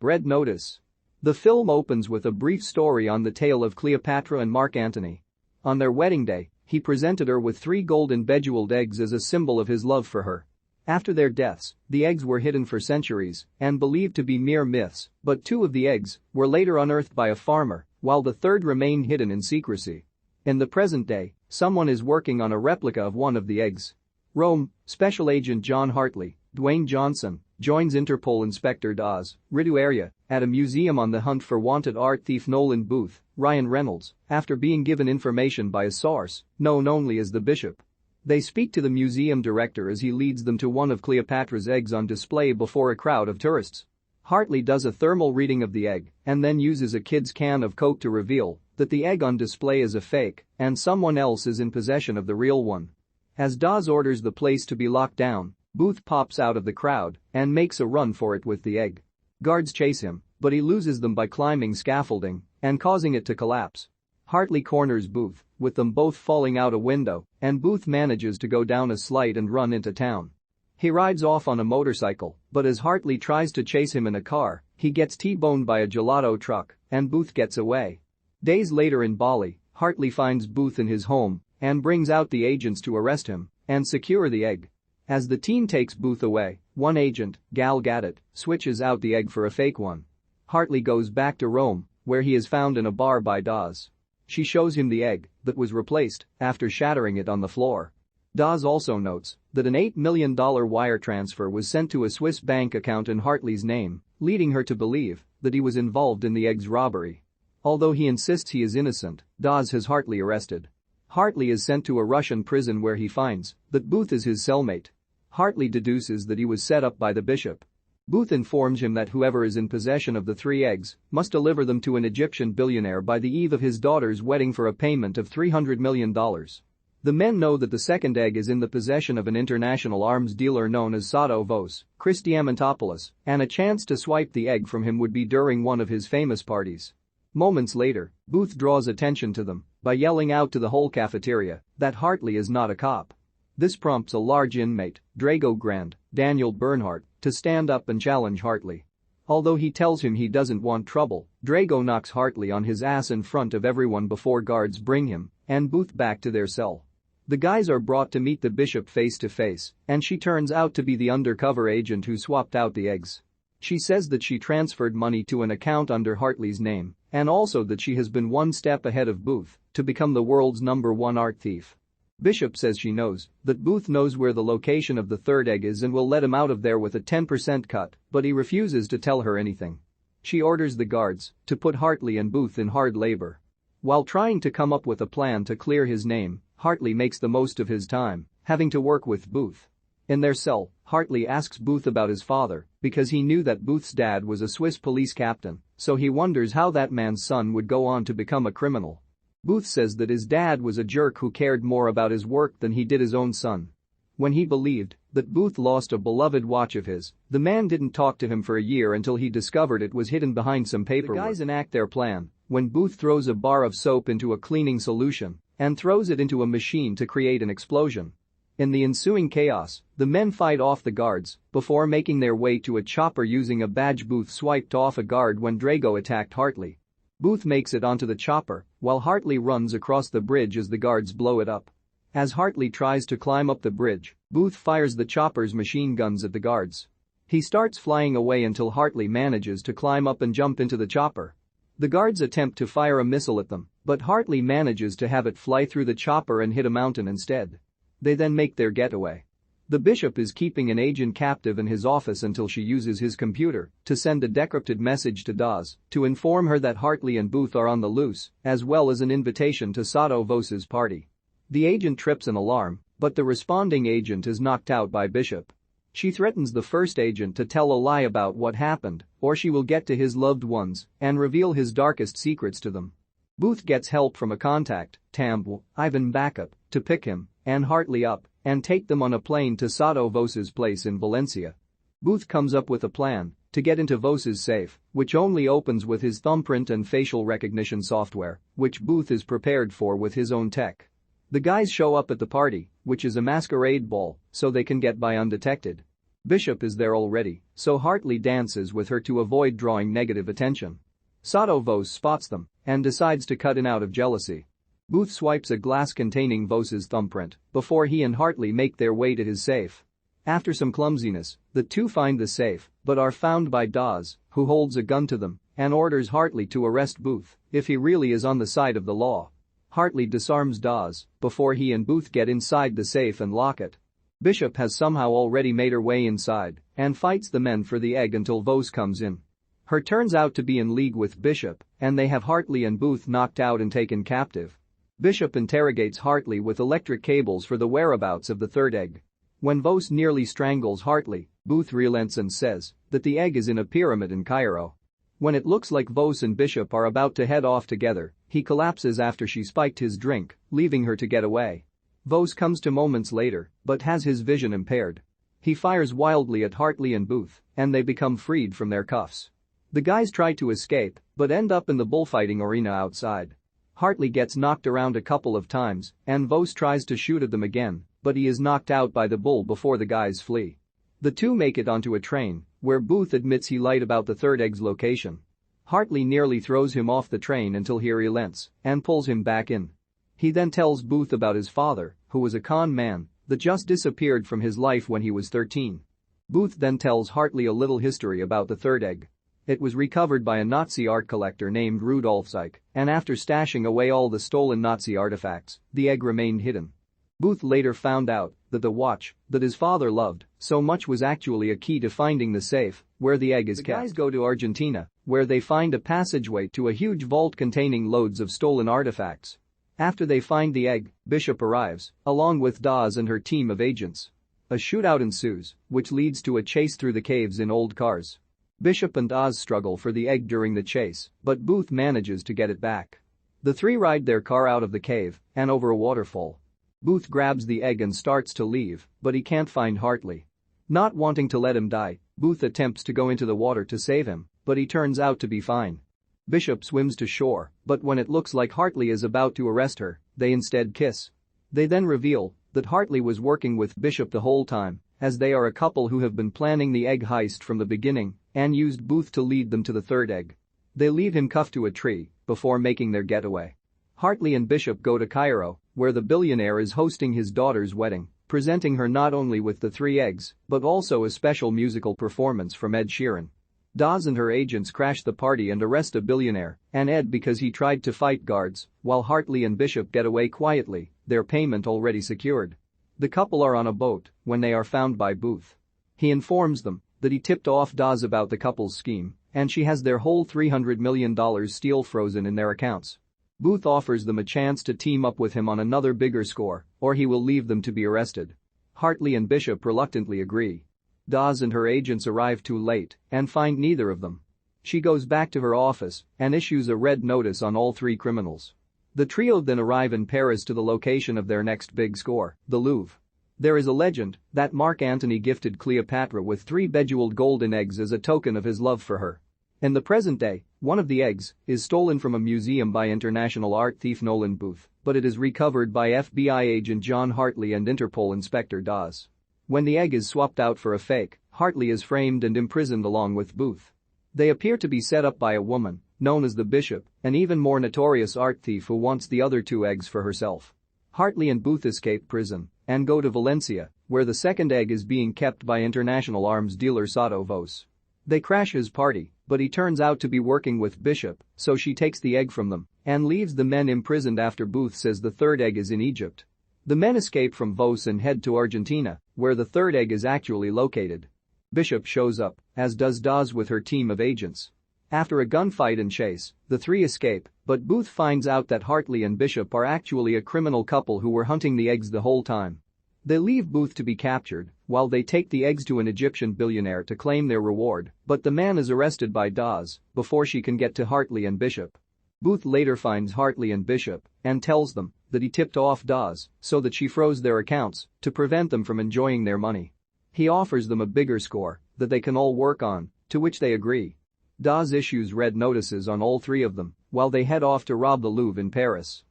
Red Notice. The film opens with a brief story on the tale of Cleopatra and Mark Antony. On their wedding day, he presented her with 3 golden bejeweled eggs as a symbol of his love for her. After their deaths, the eggs were hidden for centuries and believed to be mere myths, but 2 of the eggs were later unearthed by a farmer, while the third remained hidden in secrecy. In the present day, someone is working on a replica of one of the eggs. Rome, Special Agent John Hartley, Dwayne Johnson, joins Interpol Inspector Dawes, Ritu Arya, at a museum on the hunt for wanted art thief Nolan Booth, Ryan Reynolds, after being given information by a source, known only as the Bishop. They speak to the museum director as he leads them to one of Cleopatra's eggs on display before a crowd of tourists. Hartley does a thermal reading of the egg and then uses a kid's can of Coke to reveal that the egg on display is a fake and someone else is in possession of the real one. As Dawes orders the place to be locked down, Booth pops out of the crowd and makes a run for it with the egg. Guards chase him, but he loses them by climbing scaffolding and causing it to collapse. Hartley corners Booth, with them both falling out a window, and Booth manages to go down a slide and run into town. He rides off on a motorcycle, but as Hartley tries to chase him in a car, he gets T-boned by a gelato truck, and Booth gets away. Days later in Bali, Hartley finds Booth in his home and brings out the agents to arrest him and secure the egg. As the teen takes Booth away, one agent, Gadot, switches out the egg for a fake one. Hartley goes back to Rome, where he is found in a bar by Dawes. She shows him the egg that was replaced after shattering it on the floor. Dawes also notes that an $8 million wire transfer was sent to a Swiss bank account in Hartley's name, leading her to believe that he was involved in the egg's robbery. Although he insists he is innocent, Dawes has Hartley arrested. Hartley is sent to a Russian prison where he finds that Booth is his cellmate. Hartley deduces that he was set up by the Bishop. Booth informs him that whoever is in possession of the 3 eggs must deliver them to an Egyptian billionaire by the eve of his daughter's wedding for a payment of $300 million. The men know that the second egg is in the possession of an international arms dealer known as Sado Vos, Chris Diamantopoulos, and a chance to swipe the egg from him would be during one of his famous parties. Moments later, Booth draws attention to them by yelling out to the whole cafeteria that Hartley is not a cop. This prompts a large inmate, Drago Grand, Daniel Bernhardt, to stand up and challenge Hartley. Although he tells him he doesn't want trouble, Drago knocks Hartley on his ass in front of everyone before guards bring him and Booth back to their cell. The guys are brought to meet the Bishop face to face, and she turns out to be the undercover agent who swapped out the eggs. She says that she transferred money to an account under Hartley's name, and also that she has been one step ahead of Booth to become the world's #1 art thief. Bishop says she knows that Booth knows where the location of the third egg is and will let him out of there with a 10% cut, but he refuses to tell her anything. She orders the guards to put Hartley and Booth in hard labor. While trying to come up with a plan to clear his name, Hartley makes the most of his time, having to work with Booth. In their cell, Hartley asks Booth about his father because he knew that Booth's dad was a Swiss police captain, so he wonders how that man's son would go on to become a criminal. Booth says that his dad was a jerk who cared more about his work than he did his own son. When he believed that Booth lost a beloved watch of his, the man didn't talk to him for a year until he discovered it was hidden behind some paperwork. The guys enact their plan when Booth throws a bar of soap into a cleaning solution and throws it into a machine to create an explosion. In the ensuing chaos, the men fight off the guards before making their way to a chopper using a badge Booth swiped off a guard when Drago attacked Hartley. Booth makes it onto the chopper, while Hartley runs across the bridge as the guards blow it up. As Hartley tries to climb up the bridge, Booth fires the chopper's machine guns at the guards. He starts flying away until Hartley manages to climb up and jump into the chopper. The guards attempt to fire a missile at them, but Hartley manages to have it fly through the chopper and hit a mountain instead. They then make their getaway. The Bishop is keeping an agent captive in his office until she uses his computer to send a decrypted message to Dawes to inform her that Hartley and Booth are on the loose, as well as an invitation to Sado Vos's party. The agent trips an alarm, but the responding agent is knocked out by Bishop. She threatens the first agent to tell a lie about what happened, or she will get to his loved ones and reveal his darkest secrets to them. Booth gets help from a contact, Ivan Mbakop, to pick him and Hartley up and take them on a plane to Sado Vos's place in Valencia. Booth comes up with a plan to get into Vos's safe, which only opens with his thumbprint and facial recognition software, which Booth is prepared for with his own tech. The guys show up at the party, which is a masquerade ball, so they can get by undetected. Bishop is there already, so Hartley dances with her to avoid drawing negative attention. Sato Vos spots them and decides to cut in out of jealousy. Booth swipes a glass containing Vos's thumbprint before he and Hartley make their way to his safe. After some clumsiness, the two find the safe but are found by Dawes, who holds a gun to them and orders Hartley to arrest Booth if he really is on the side of the law. Hartley disarms Dawes before he and Booth get inside the safe and lock it. Bishop has somehow already made her way inside and fights the men for the egg until Vos comes in. Her turns out to be in league with Bishop and they have Hartley and Booth knocked out and taken captive. Bishop interrogates Hartley with electric cables for the whereabouts of the third egg. When Vos nearly strangles Hartley, Booth relents and says that the egg is in a pyramid in Cairo. When it looks like Vos and Bishop are about to head off together, he collapses after she spiked his drink, leaving her to get away. Vos comes to moments later but has his vision impaired. He fires wildly at Hartley and Booth and they become freed from their cuffs. The guys try to escape but end up in the bullfighting arena outside. Hartley gets knocked around a couple of times and Vos tries to shoot at them again, but he is knocked out by the bull before the guys flee. The two make it onto a train where Booth admits he lied about the third egg's location. Hartley nearly throws him off the train until he relents and pulls him back in. He then tells Booth about his father, who was a con man that just disappeared from his life when he was 13. Booth then tells Hartley a little history about the third egg. It was recovered by a Nazi art collector named Rudolf Zeich, and after stashing away all the stolen Nazi artifacts, the egg remained hidden. Booth later found out that the watch that his father loved so much was actually a key to finding the safe where the egg is kept. The guys go to Argentina, where they find a passageway to a huge vault containing loads of stolen artifacts. After they find the egg, Bishop arrives, along with Dawes and her team of agents. A shootout ensues, which leads to a chase through the caves in old cars. Bishop and Dawes struggle for the egg during the chase, but Booth manages to get it back. The three ride their car out of the cave and over a waterfall. Booth grabs the egg and starts to leave, but he can't find Hartley. Not wanting to let him die, Booth attempts to go into the water to save him, but he turns out to be fine. Bishop swims to shore, but when it looks like Hartley is about to arrest her, they instead kiss. They then reveal that Hartley was working with Bishop the whole time, as they are a couple who have been planning the egg heist from the beginning and used Booth to lead them to the third egg. They leave him cuffed to a tree before making their getaway. Hartley and Bishop go to Cairo, where the billionaire is hosting his daughter's wedding, presenting her not only with the 3 eggs but also a special musical performance from Ed Sheeran. Dawes and her agents crash the party and arrest a billionaire and Ed because he tried to fight guards, while Hartley and Bishop get away quietly, their payment already secured. The couple are on a boat when they are found by Booth. He informs them that he tipped off Dawes about the couple's scheme and she has their whole $300 million steal frozen in their accounts. Booth offers them a chance to team up with him on another bigger score or he will leave them to be arrested. Hartley and Bishop reluctantly agree. Dawes and her agents arrive too late and find neither of them. She goes back to her office and issues a red notice on all 3 criminals. The trio then arrive in Paris to the location of their next big score, the Louvre. There is a legend that Mark Antony gifted Cleopatra with 3 bejeweled golden eggs as a token of his love for her. In the present day, one of the eggs is stolen from a museum by international art thief Nolan Booth, but it is recovered by FBI agent John Hartley and Interpol Inspector Dawes. When the egg is swapped out for a fake, Hartley is framed and imprisoned along with Booth. They appear to be set up by a woman, known as the Bishop, an even more notorious art thief who wants the other 2 eggs for herself. Hartley and Booth escape prison and go to Valencia, where the second egg is being kept by international arms dealer Sato Vos. They crash his party, but he turns out to be working with Bishop, so she takes the egg from them and leaves the men imprisoned after Booth says the third egg is in Egypt. The men escape from Vos and head to Argentina, where the third egg is actually located. Bishop shows up, as does Dawes with her team of agents. After a gunfight and chase, the 3 escape, but Booth finds out that Hartley and Bishop are actually a criminal couple who were hunting the eggs the whole time. They leave Booth to be captured, while they take the eggs to an Egyptian billionaire to claim their reward, but the man is arrested by Dawes before she can get to Hartley and Bishop. Booth later finds Hartley and Bishop and tells them that he tipped off Dawes so that she froze their accounts to prevent them from enjoying their money. He offers them a bigger score that they can all work on, to which they agree. Dawes issues red notices on all 3 of them while they head off to rob the Louvre in Paris.